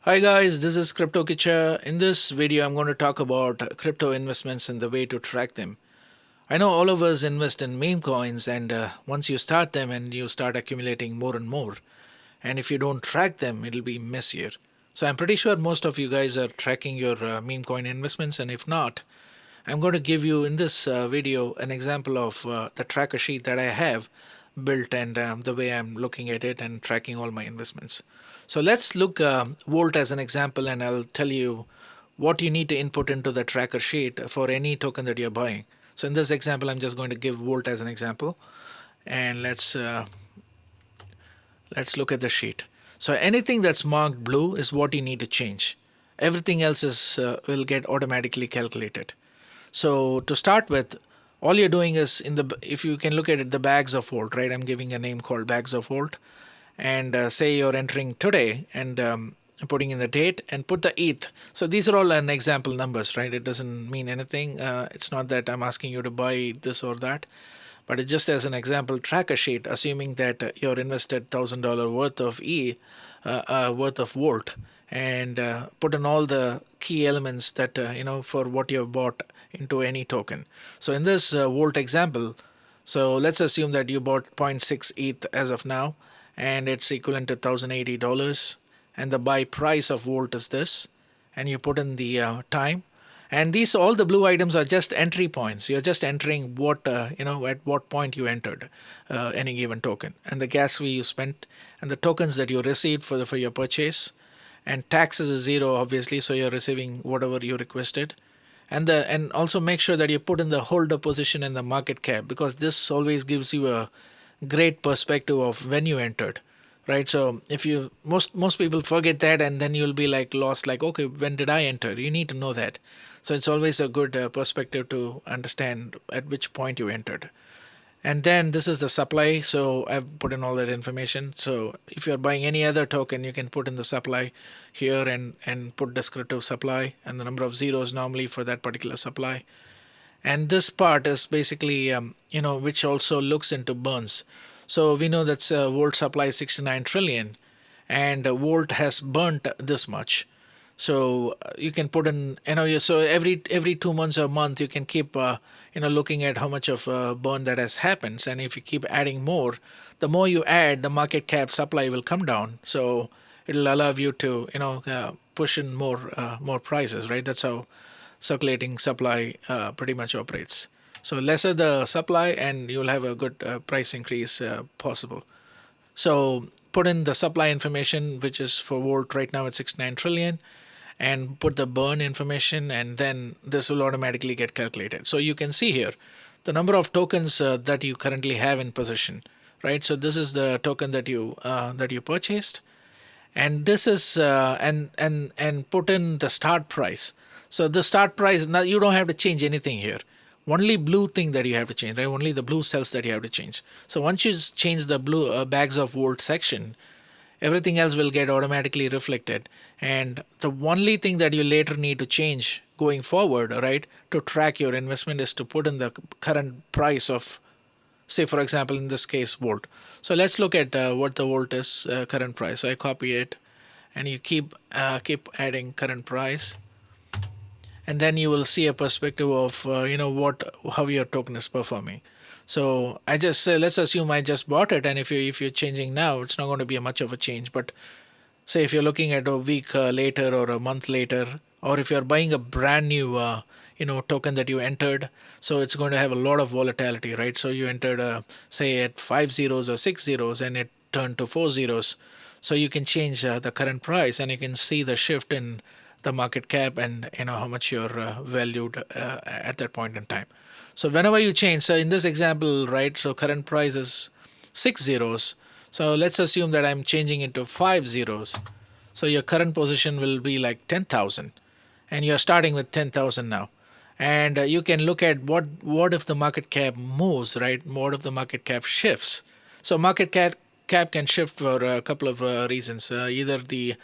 Hi guys, this is Crypto Kitcha. In this video, I'm going to talk about crypto investments and the way to track them. I know all of us invest in meme coins, and once you start them and you start accumulating more and more, and if you don't track them, it'll be messier. So I'm pretty sure most of you guys are tracking your meme coin investments, and if not, I'm going to give you in this video an example of the tracker sheet that I have built and the way I'm looking at it and tracking all my investments. So let's look Volt as an example, and I'll tell you what you need to input into the tracker sheet for any token that you're buying. So in this example, I'm just going to give Volt as an example, and let's look at the sheet. So anything that's marked blue is what you need to change. Everything else is will get automatically calculated. So to start with, all you're doing is if you can look at it, the bags of Volt, right? I'm giving a name called bags of Volt, and say you're entering today and putting in the date and put the ETH. So these are all an example numbers, right? It doesn't mean anything. It's not that I'm asking you to buy this or that, but it's just as an example tracker sheet, assuming that you're invested $1,000 worth of worth of Volt, and put in all the key elements that for what you've bought into any token. So in this Volt example, so let's assume that you bought zero point 0.6 ETH as of now, and it's equivalent to $1,080, and the buy price of Volt is this, and you put in the time, and these all the blue items are just entry points. You're just entering what at what point you entered any given token, and the gas fee you spent, and the tokens that you received for your purchase, and taxes is zero obviously, so you're receiving whatever you requested, and also make sure that you put in the holder position and the market cap, because this always gives you a great perspective of when you entered, right? So if you most people forget that, and then you'll be like lost, like, okay, when did I enter? You need to know that. So it's always a good perspective to understand at which point you entered. And then this is the supply, so I've put in all that information. So if you're buying any other token, you can put in the supply here and put descriptive supply and the number of zeros normally for that particular supply. And this part is basically which also looks into burns. So we know that Volt supply is 69 trillion, and Volt has burnt this much. So you can put in, so every 2 months or a month you can keep looking at how much of burn that has happened, and if you keep adding more, the more you add, the market cap supply will come down. So it'll allow you to push in more prices, right? That's how circulating supply pretty much operates. So lesser the supply, and you'll have a good price increase possible. So put in the supply information, which is for Volt right now at 69 trillion, and put the burn information, and then this will automatically get calculated. So you can see here the number of tokens that you currently have in position, right? So this is the token that you purchased, and this is and put in the start price. So the start price, now you don't have to change anything here. Only blue thing that you have to change, right? Only the blue cells that you have to change. So once you change the blue bags of Volt section, everything else will get automatically reflected. And the only thing that you later need to change going forward, right, to track your investment, is to put in the current price of, say, for example, in this case, Volt. So let's look at what the Volt is current price. So I copy it, and you keep adding current price, and then you will see a perspective of how your token is performing. So I just say, let's assume I just bought it, and if you're changing now, it's not going to be much of a change. But say if you're looking at a week later or a month later, or if you're buying a brand new token that you entered, so it's going to have a lot of volatility, right? So you entered say at 5 zeros or 6 zeros, and it turned to 4 zeros. So you can change the current price, and you can see the shift in the market cap, and how much you're valued at that point in time. So whenever you change, so in this example, right, so current price is 6 zeros. So let's assume that I'm changing it to 5 zeros. So your current position will be like 10,000, and you're starting with 10,000 now. And you can look at what if the market cap moves, right? What if the market cap shifts? So market cap cap can shift for a couple of reasons. Either the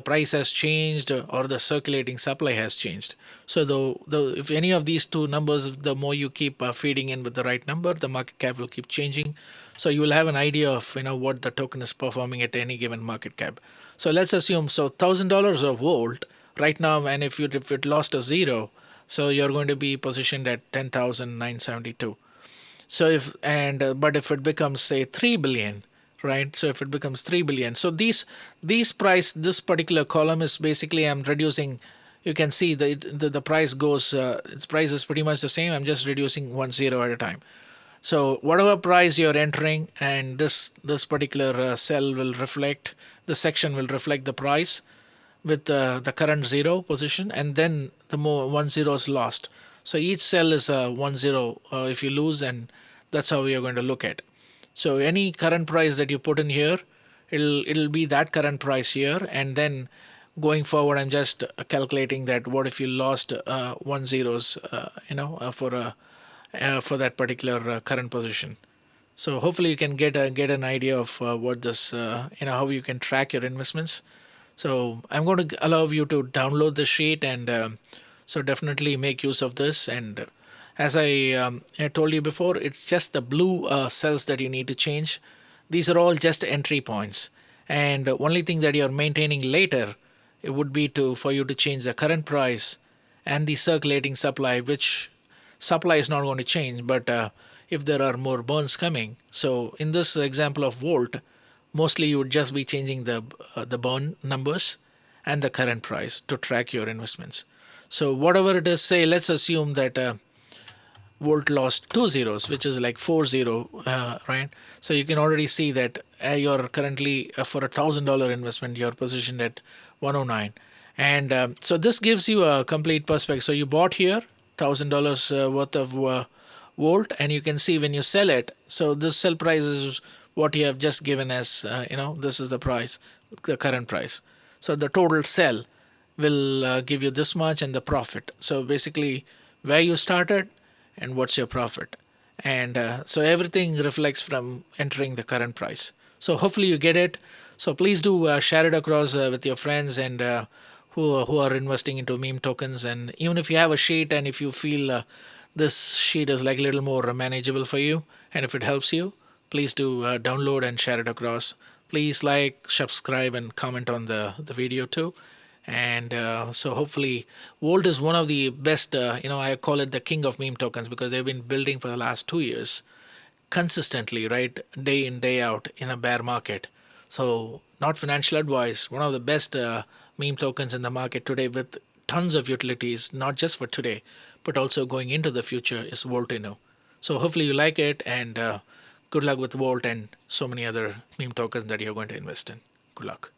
price has changed or the circulating supply has changed. So if any of these two numbers, the more you keep feeding in with the right number, the market cap will keep changing. So you will have an idea of what the token is performing at any given market cap. So let's assume $1,000 of Volt right now, and if it lost a zero, so you're going to be positioned at 10,972. So but if it becomes say 3 billion, right? So if it becomes 3 billion, so this particular column is basically I'm reducing. You can see the price goes. Its price is pretty much the same. I'm just reducing 1 0 at a time. So whatever price you're entering, and this particular cell will reflect, the section will reflect the price with the current zero position, and then the more 1 0 is lost. So each cell is a 1 0 if you lose, and that's how we are going to look at. So any current price that you put in here, it'll be that current price here, and then going forward, I'm just calculating that what if you lost 1 0s, for that particular current position. So hopefully you can get an idea of what this how you can track your investments. So I'm going to allow you to download the sheet, and so definitely make use of this. And as I told you before, it's just the blue cells that you need to change. These are all just entry points, and the only thing that you're maintaining later, it would be for you to change the current price and the circulating supply, which supply is not going to change, but if there are more burns coming. So in this example of Volt, mostly you would just be changing the burn numbers and the current price to track your investments. So whatever it is, say let's assume that Volt lost 2 zeros, which is like 4 0, right? So you can already see that you're currently for $1,000 investment, you're positioned at 109, and so this gives you a complete perspective. So you bought here $1,000 worth of Volt, and you can see when you sell it. So this sell price is what you have just given as this is the price, the current price. So the total sell will give you this much, and the profit. So basically, where you started and what's your profit, and so everything reflects from entering the current price. So hopefully you get it. So please do share it across with your friends, and who are investing into meme tokens. And even if you have a sheet, and if you feel this sheet is like a little more manageable for you, and if it helps you, please do download and share it across. Please like, subscribe, and comment on the video too. And so hopefully Volt is one of the best, I call it the king of meme tokens, because they've been building for the last 2 years consistently, right? Day in, day out in a bear market. So not financial advice, one of the best meme tokens in the market today, with tons of utilities, not just for today, but also going into the future, is Voltino. So hopefully you like it, and good luck with Volt and so many other meme tokens that you're going to invest in. Good luck.